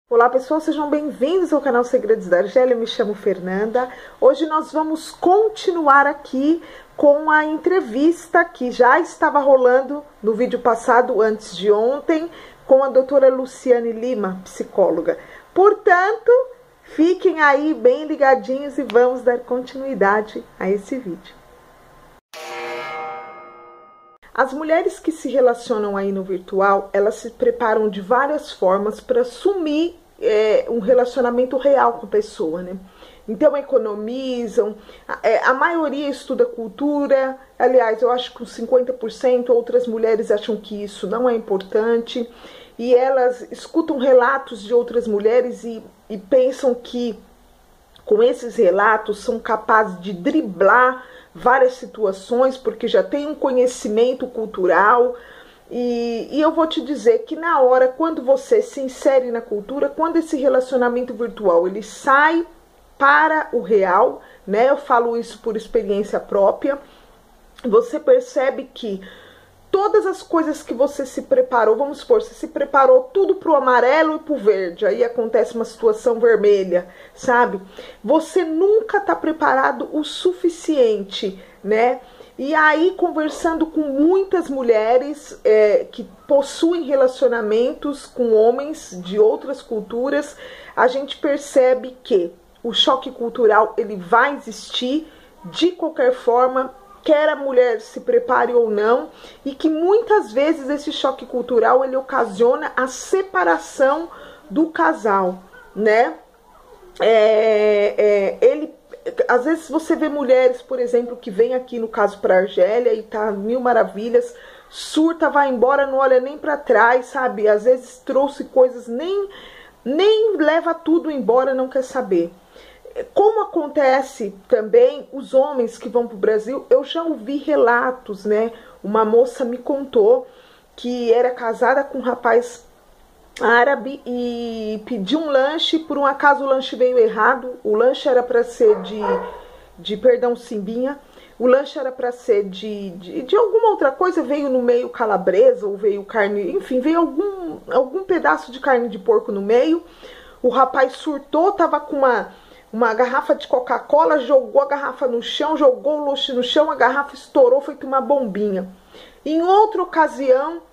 Olá pessoal, sejam bem-vindos ao canal Segredos da Argélia, eu me chamo Fernanda. Hoje nós vamos continuar aqui com a entrevista que já estava rolando no vídeo passado, antes de ontem, com a doutora Luciane Lima, psicóloga. Portanto, fiquem aí bem ligadinhos e vamos dar continuidade a esse vídeo. As mulheres que se relacionam aí no virtual, elas se preparam de várias formas para assumir um relacionamento real com a pessoa, né? Então economizam, a maioria estuda cultura, aliás, eu acho que uns 50%, outras mulheres acham que isso não é importante, e elas escutam relatos de outras mulheres e pensam que com esses relatos são capazes de driblar várias situações, porque já tem um conhecimento cultural. E eu vou te dizer que na hora, quando você se insere na cultura, quando esse relacionamento virtual ele sai para o real, né? Eu falo isso por experiência própria, você percebe que todas as coisas que você se preparou, vamos supor, você se preparou tudo pro amarelo e pro verde, aí acontece uma situação vermelha, sabe? Você nunca tá preparado o suficiente, né? E aí, conversando com muitas mulheres que possuem relacionamentos com homens de outras culturas, a gente percebe que o choque cultural ele vai existir de qualquer forma, quer a mulher se prepare ou não, e que muitas vezes esse choque cultural ele ocasiona a separação do casal, né? Às vezes você vê mulheres, por exemplo, que vem aqui no caso para Argélia e tá mil maravilhas, surta, vai embora, não olha nem para trás, sabe? Às vezes trouxe coisas, nem leva tudo embora, não quer saber. Como acontece também os homens que vão para o Brasil, eu já ouvi relatos, né? Uma moça me contou que era casada com um rapaz árabe e pediu um lanche, por um acaso o lanche veio errado, o lanche era para ser perdão, cimbinha, o lanche era para ser de alguma outra coisa, veio no meio calabresa, ou veio carne, enfim, veio algum pedaço de carne de porco no meio. O rapaz surtou, tava com uma garrafa de Coca-Cola, jogou a garrafa no chão, jogou o lanche no chão, a garrafa estourou, feito uma bombinha. Em outra ocasião,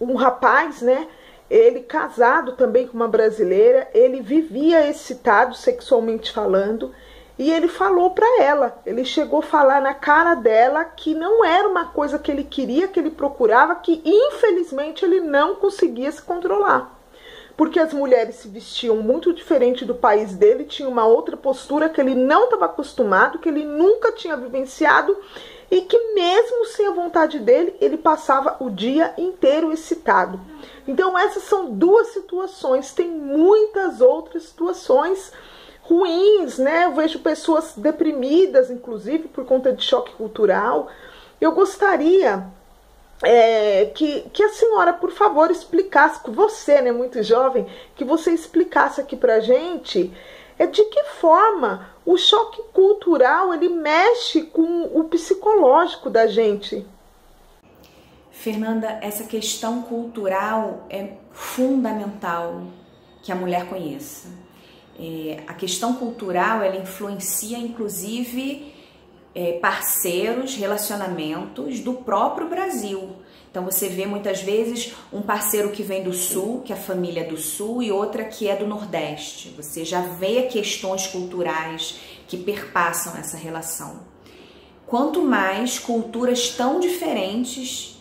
um rapaz, né, ele casado também com uma brasileira, ele vivia excitado sexualmente falando, e ele falou pra ela, ele chegou a falar na cara dela que não era uma coisa que ele queria, que ele procurava, que infelizmente ele não conseguia se controlar. Porque as mulheres se vestiam muito diferente do país dele, tinha uma outra postura que ele não estava acostumado, que ele nunca tinha vivenciado, e que mesmo sem a vontade dele, ele passava o dia inteiro excitado. Então essas são duas situações, tem muitas outras situações ruins, né? Eu vejo pessoas deprimidas, inclusive, por conta de choque cultural. Eu gostaria que a senhora, por favor, explicasse, você, né, muito jovem, que você explicasse aqui pra gente de que forma o choque cultural ele mexe com o psicológico da gente. Fernanda, essa questão cultural é fundamental que a mulher conheça. A questão cultural ela influencia inclusive parceiros, relacionamentos do próprio Brasil. Então você vê muitas vezes um parceiro que vem do sul, que a família é do sul, e outra que é do nordeste. Você já vê questões culturais que perpassam essa relação. Quanto mais culturas tão diferentes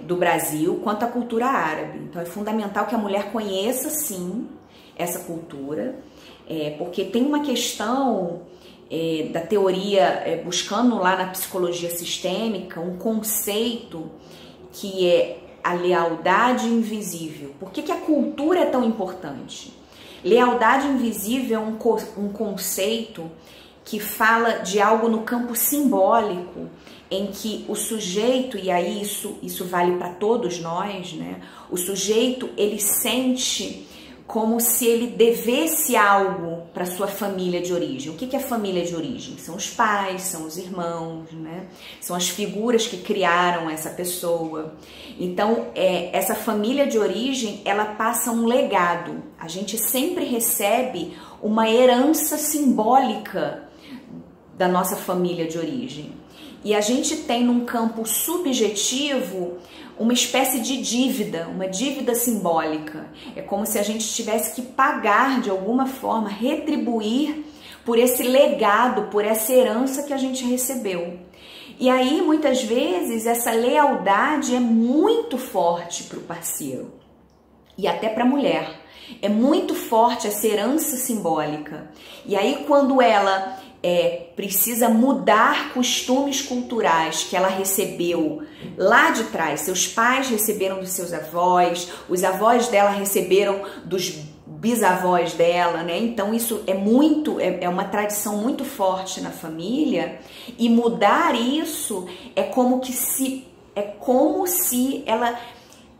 do Brasil quanto a cultura árabe. Então é fundamental que a mulher conheça sim essa cultura, porque tem uma questão da teoria, buscando lá na psicologia sistêmica, um conceito que é a lealdade invisível. Por que a cultura é tão importante? Lealdade invisível é um conceito que fala de algo no campo simbólico, em que o sujeito, e aí isso vale para todos nós, né? O sujeito, ele sente como se ele devesse algo para sua família de origem. O que é família de origem? São os pais, são os irmãos, né? São as figuras que criaram essa pessoa. Então, essa família de origem, ela passa um legado. A gente sempre recebe uma herança simbólica da nossa família de origem. E a gente tem num campo subjetivo uma espécie de dívida, uma dívida simbólica. É como se a gente tivesse que pagar de alguma forma, retribuir por esse legado, por essa herança que a gente recebeu. E aí, muitas vezes, essa lealdade é muito forte para o parceiro e até para a mulher. É muito forte essa herança simbólica. E aí, quando ela precisa mudar costumes culturais que ela recebeu lá de trás, seus pais receberam dos seus avós, os avós dela receberam dos bisavós dela, né? Então isso é uma tradição muito forte na família, e mudar isso é como se ela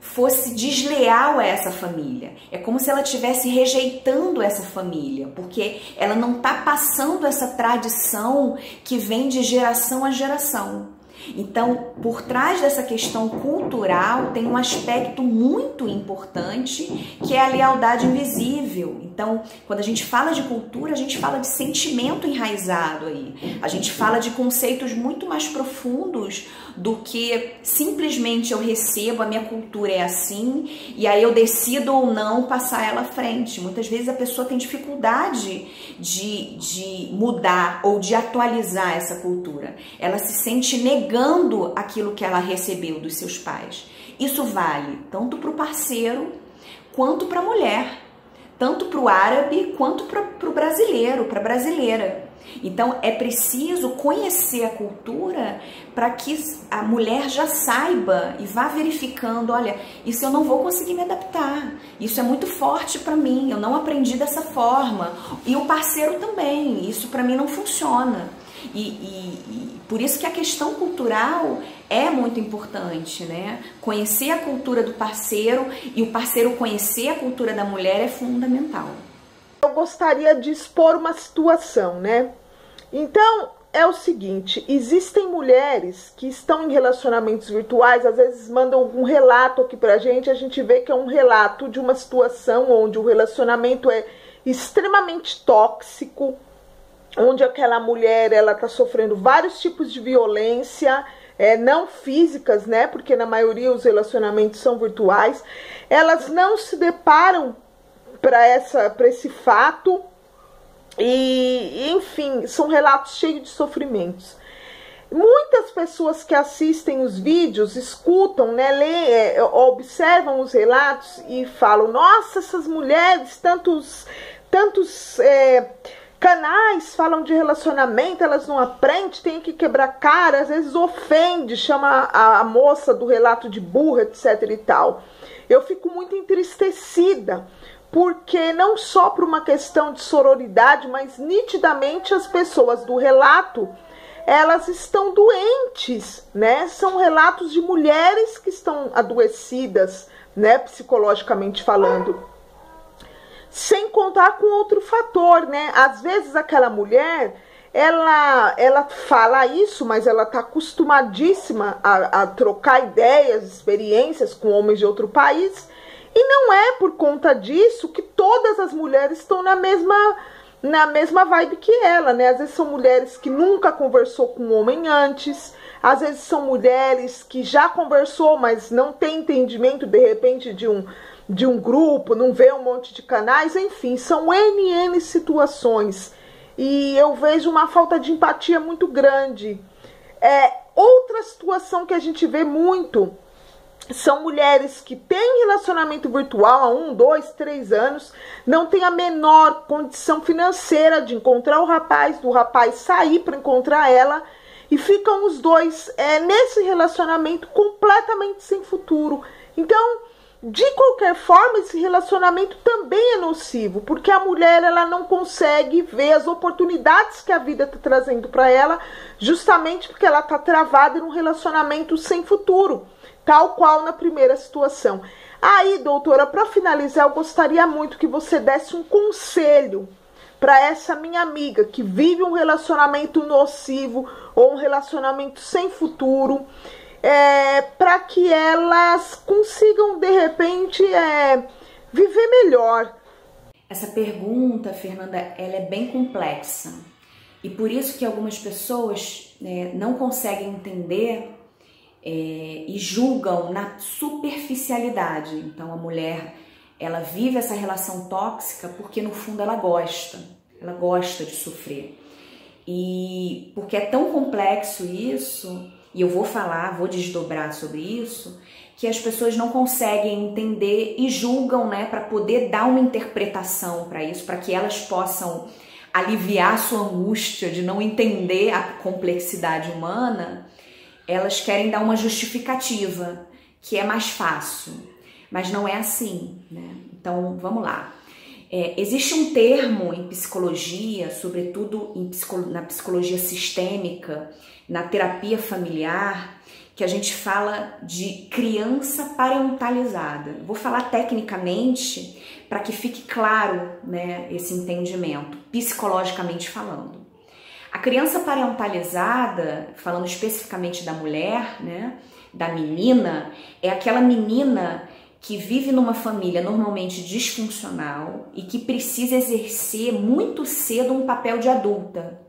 fosse desleal a essa família. É como se ela estivesse rejeitando essa família, porque ela não está passando essa tradição que vem de geração a geração. Então, por trás dessa questão cultural tem um aspecto muito importante, que é a lealdade invisível. Então, quando a gente fala de cultura, a gente fala de sentimento enraizado aí. A gente fala de conceitos muito mais profundos do que simplesmente eu recebo, a minha cultura é assim, e aí eu decido ou não passar ela à frente. Muitas vezes a pessoa tem dificuldade de mudar ou de atualizar essa cultura. Ela se sente negando aquilo que ela recebeu dos seus pais. Isso vale tanto para o parceiro quanto para a mulher, tanto para o árabe quanto para o brasileiro, para a brasileira. Então é preciso conhecer a cultura para que a mulher já saiba e vá verificando, olha, isso eu não vou conseguir me adaptar, isso é muito forte para mim, eu não aprendi dessa forma, e o parceiro também, isso para mim não funciona. E por isso que a questão cultural é muito importante, né? Conhecer a cultura do parceiro e o parceiro conhecer a cultura da mulher é fundamental. Eu gostaria de expor uma situação, né? Então, é o seguinte, existem mulheres que estão em relacionamentos virtuais, às vezes mandam um relato aqui pra gente, a gente vê que é um relato de uma situação onde o relacionamento é extremamente tóxico, onde aquela mulher, ela tá sofrendo vários tipos de violência, não físicas, né? Porque na maioria os relacionamentos são virtuais. Elas não se deparam para esse fato e, enfim, são relatos cheios de sofrimentos. Muitas pessoas que assistem os vídeos, escutam, né, leem, observam os relatos e falam, nossa, essas mulheres, tantos canais falam de relacionamento, elas não aprendem, tem que quebrar cara, às vezes ofende, chama a moça do relato de burra, etc e tal. Eu fico muito entristecida, porque não só por uma questão de sororidade, mas nitidamente as pessoas do relato, elas estão doentes, né? São relatos de mulheres que estão adoecidas, né, psicologicamente falando. Sem contar com outro fator, né? Às vezes aquela mulher, ela fala isso, mas ela tá acostumadíssima a trocar ideias, experiências com homens de outro país. E não é por conta disso que todas as mulheres estão na mesma vibe que ela, né? Às vezes são mulheres que nunca conversou com um homem antes, às vezes são mulheres que já conversou, mas não tem entendimento, de repente, de um grupo, não vê um monte de canais, enfim, são N situações. E eu vejo uma falta de empatia muito grande. Outra situação que a gente vê muito são mulheres que têm relacionamento virtual há 1, 2, 3 anos, não tem a menor condição financeira de encontrar o rapaz, do rapaz sair para encontrar ela, e ficam os dois nesse relacionamento completamente sem futuro. Então, de qualquer forma, esse relacionamento também é nocivo, porque a mulher, ela não consegue ver as oportunidades que a vida está trazendo para ela, justamente porque ela está travada num relacionamento sem futuro, tal qual na primeira situação. Aí, doutora, para finalizar, eu gostaria muito que você desse um conselho para essa minha amiga que vive um relacionamento nocivo ou um relacionamento sem futuro, para que elas consigam, de repente, viver melhor. Essa pergunta, Fernanda, ela é bem complexa. E por isso que algumas pessoas não conseguem entender e julgam na superficialidade. Então a mulher, ela vive essa relação tóxica porque no fundo ela gosta de sofrer. E porque é tão complexo isso, e eu vou desdobrar sobre isso, que as pessoas não conseguem entender e julgam, né, para poder dar uma interpretação para isso, para que elas possam aliviar sua angústia de não entender a complexidade humana. Elas querem dar uma justificativa, que é mais fácil, mas não é assim, né? Então, vamos lá. Existe um termo em psicologia, sobretudo na psicologia sistêmica, na terapia familiar, que a gente fala de criança parentalizada. Vou falar tecnicamente para que fique claro, né, esse entendimento, psicologicamente falando. A criança parentalizada, falando especificamente da mulher, né, da menina, é aquela menina que vive numa família normalmente disfuncional e que precisa exercer muito cedo um papel de adulta.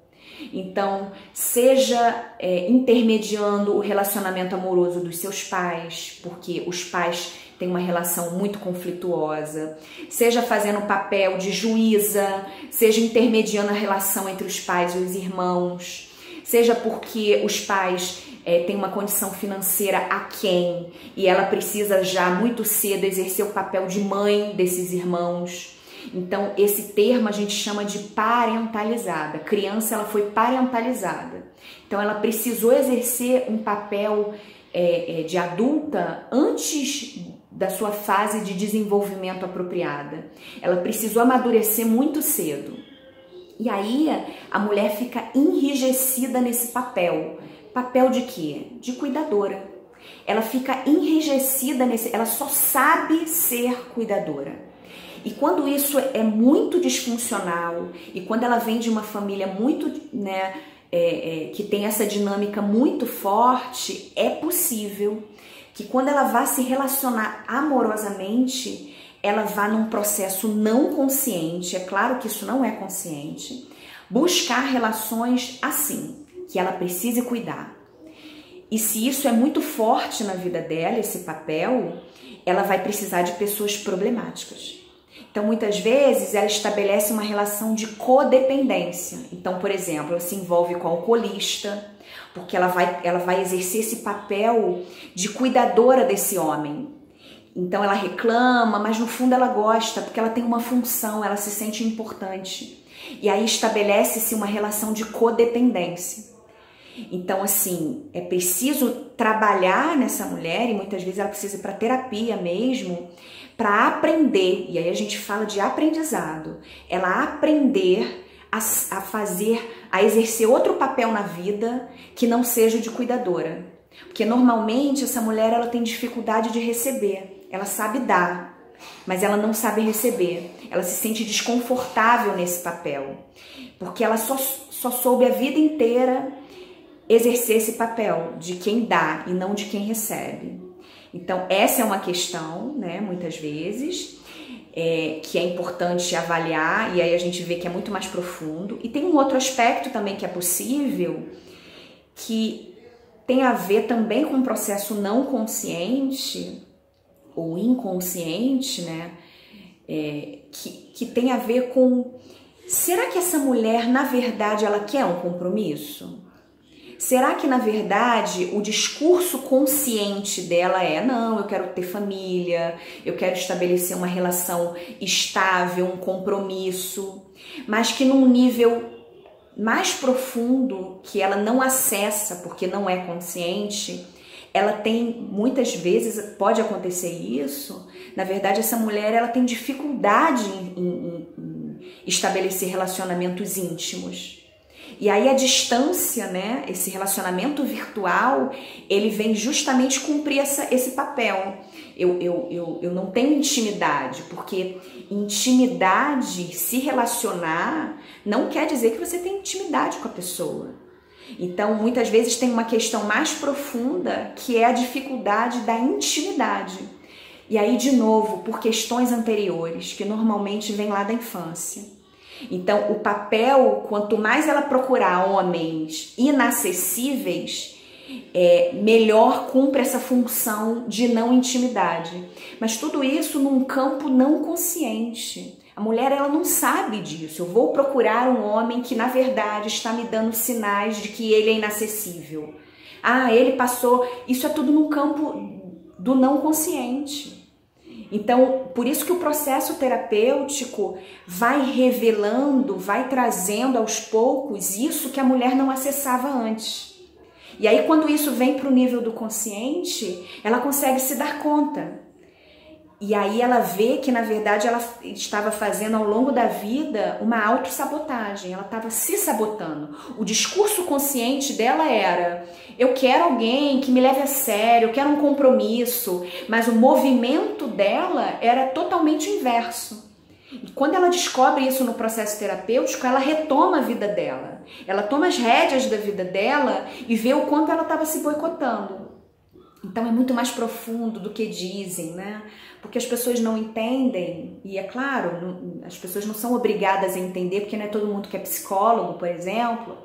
Então, seja intermediando o relacionamento amoroso dos seus pais, porque os pais têm uma relação muito conflituosa, seja fazendo o papel de juíza, seja intermediando a relação entre os pais e os irmãos, seja porque os pais têm uma condição financeira aquém e ela precisa já muito cedo exercer o papel de mãe desses irmãos. Então, esse termo a gente chama de parentalizada. A criança, ela foi parentalizada. Então, ela precisou exercer um papel de adulta antes da sua fase de desenvolvimento apropriada. Ela precisou amadurecer muito cedo. E aí, a mulher fica enrijecida nesse papel. Papel de quê? De cuidadora. Ela fica enrijecida ela só sabe ser cuidadora. E quando isso é muito disfuncional e quando ela vem de uma família muito, né, que tem essa dinâmica muito forte, é possível que quando ela vá se relacionar amorosamente, ela vá num processo não consciente, é claro que isso não é consciente, buscar relações assim, que ela precise cuidar. E se isso é muito forte na vida dela, esse papel, ela vai precisar de pessoas problemáticas. Então, muitas vezes, ela estabelece uma relação de codependência. Então, por exemplo, ela se envolve com o alcoolista, porque ela vai exercer esse papel de cuidadora desse homem. Então, ela reclama, mas no fundo ela gosta, porque ela tem uma função, ela se sente importante. E aí estabelece-se uma relação de codependência. Então, assim, é preciso trabalhar nessa mulher, e muitas vezes ela precisa ir para terapia mesmo, para aprender, e aí a gente fala de aprendizado, ela aprender a exercer outro papel na vida que não seja o de cuidadora. Porque normalmente essa mulher ela tem dificuldade de receber, ela sabe dar, mas ela não sabe receber, ela se sente desconfortável nesse papel, porque ela só soube a vida inteira exercer esse papel de quem dá e não de quem recebe. Então, essa é uma questão, né, muitas vezes, que é importante avaliar, e aí a gente vê que é muito mais profundo. E tem um outro aspecto também que é possível, que tem a ver também com um processo não consciente, ou inconsciente, né, que tem a ver com, será que essa mulher, na verdade, ela quer um compromisso? Será que, na verdade, o discurso consciente dela não, eu quero ter família, eu quero estabelecer uma relação estável, um compromisso, mas que num nível mais profundo, que ela não acessa porque não é consciente, ela tem, muitas vezes, pode acontecer isso, na verdade, essa mulher ela tem dificuldade em estabelecer relacionamentos íntimos. E aí a distância, né, esse relacionamento virtual, ele vem justamente cumprir esse papel. Eu não tenho intimidade, porque intimidade, se relacionar, não quer dizer que você tem intimidade com a pessoa. Então, muitas vezes tem uma questão mais profunda, que é a dificuldade da intimidade. E aí, de novo, por questões anteriores, que normalmente vem lá da infância. Então, o papel, quanto mais ela procurar homens inacessíveis, melhor cumpre essa função de não intimidade. Mas tudo isso num campo não consciente. A mulher, ela não sabe disso. Eu vou procurar um homem que, na verdade, está me dando sinais de que ele é inacessível. Ah, ele passou... Isso é tudo no campo do não consciente. Então, por isso que o processo terapêutico vai revelando, vai trazendo aos poucos isso que a mulher não acessava antes. E aí, quando isso vem para o nível do consciente, ela consegue se dar conta. E aí ela vê que, na verdade, ela estava fazendo ao longo da vida uma autossabotagem, ela estava se sabotando. O discurso consciente dela era: eu quero alguém que me leve a sério, eu quero um compromisso, mas o movimento dela era totalmente inverso. E quando ela descobre isso no processo terapêutico, ela retoma a vida dela, ela toma as rédeas da vida dela e vê o quanto ela estava se boicotando. Então é muito mais profundo do que dizem, né? Porque as pessoas não entendem, e é claro, as pessoas não são obrigadas a entender, porque não é todo mundo que é psicólogo, por exemplo,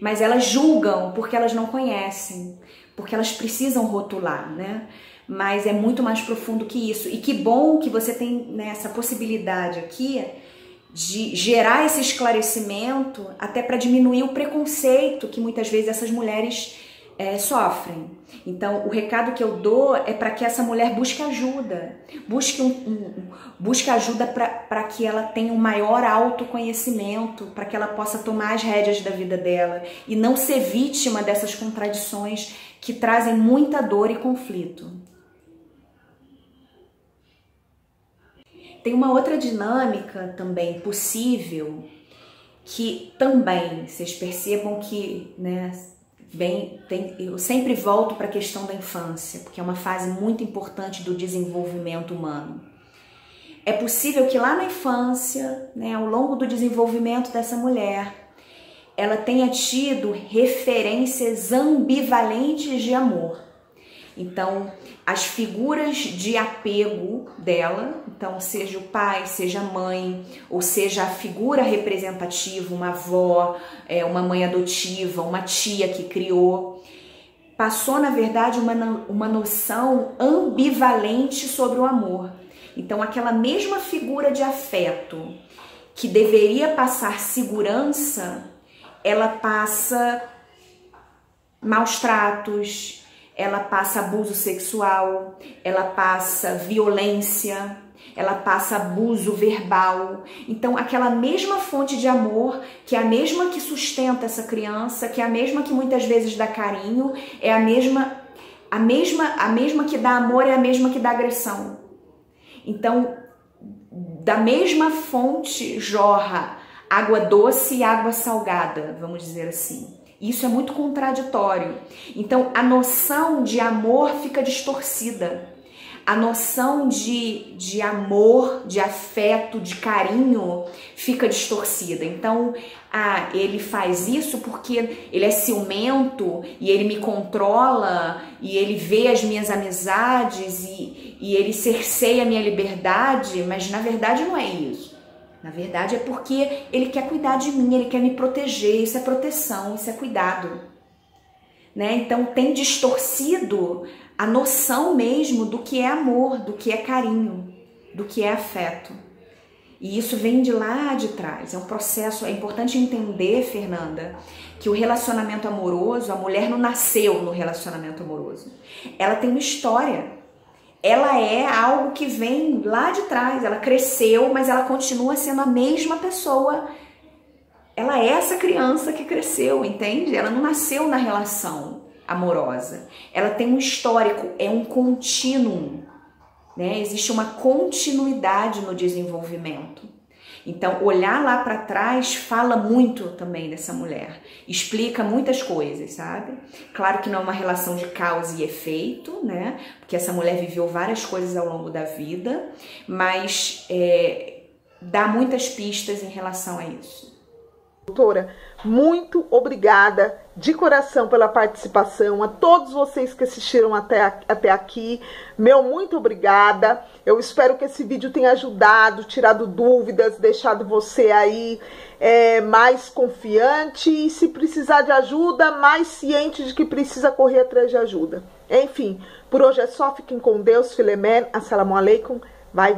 mas elas julgam porque elas não conhecem, porque elas precisam rotular, né? Mas é muito mais profundo que isso. E que bom que você tem, né, essa possibilidade aqui de gerar esse esclarecimento, até para diminuir o preconceito que muitas vezes essas mulheres sofrem. Então, o recado que eu dou é para que essa mulher busque ajuda, busque ajuda para que ela tenha um maior autoconhecimento, para que ela possa tomar as rédeas da vida dela e não ser vítima dessas contradições que trazem muita dor e conflito. Tem uma outra dinâmica também possível, que também, vocês percebam que, né, eu sempre volto para a questão da infância, porque é uma fase muito importante do desenvolvimento humano. É possível que lá na infância, né, ao longo do desenvolvimento dessa mulher, ela tenha tido referências ambivalentes de amor. Então, as figuras de apego dela, então seja o pai, seja a mãe, ou seja a figura representativa, uma avó, uma mãe adotiva, uma tia que criou, passou, na verdade, uma noção ambivalente sobre o amor. Então, aquela mesma figura de afeto que deveria passar segurança, ela passa maus tratos, ela passa abuso sexual, ela passa violência, ela passa abuso verbal. Então, aquela mesma fonte de amor, que é a mesma que sustenta essa criança, que é a mesma que muitas vezes dá carinho, é a mesma que dá amor, é a mesma que dá agressão. Então, da mesma fonte jorra água doce e água salgada, vamos dizer assim. Isso é muito contraditório. Então, a noção de amor fica distorcida. A noção de amor, de afeto, de carinho fica distorcida. Então, ele faz isso porque ele é ciumento e ele me controla e ele vê as minhas amizades e ele cerceia a minha liberdade, mas na verdade não é isso. Na verdade é porque ele quer cuidar de mim, ele quer me proteger, isso é proteção, isso é cuidado. Né? Então tem distorcido a noção mesmo do que é amor, do que é carinho, do que é afeto. E isso vem de lá de trás, é um processo, é importante entender, Fernanda, que o relacionamento amoroso, a mulher não nasceu no relacionamento amoroso. Ela tem uma história. Ela é algo que vem lá de trás, ela cresceu, mas ela continua sendo a mesma pessoa. Ela é essa criança que cresceu, entende? Ela não nasceu na relação amorosa. Ela tem um histórico, é um contínuo, né? Existe uma continuidade no desenvolvimento. Então, olhar lá para trás fala muito também dessa mulher, explica muitas coisas, sabe? Claro que não é uma relação de causa e efeito, né? Porque essa mulher viveu várias coisas ao longo da vida, mas dá muitas pistas em relação a isso. Doutora, muito obrigada de coração pela participação, a todos vocês que assistiram até aqui, muito obrigada. Eu espero que esse vídeo tenha ajudado, tirado dúvidas, deixado você aí mais confiante e, se precisar de ajuda, mais ciente de que precisa correr atrás de ajuda. Enfim, por hoje é só, fiquem com Deus, Filemé, assalamu alaikum, vai.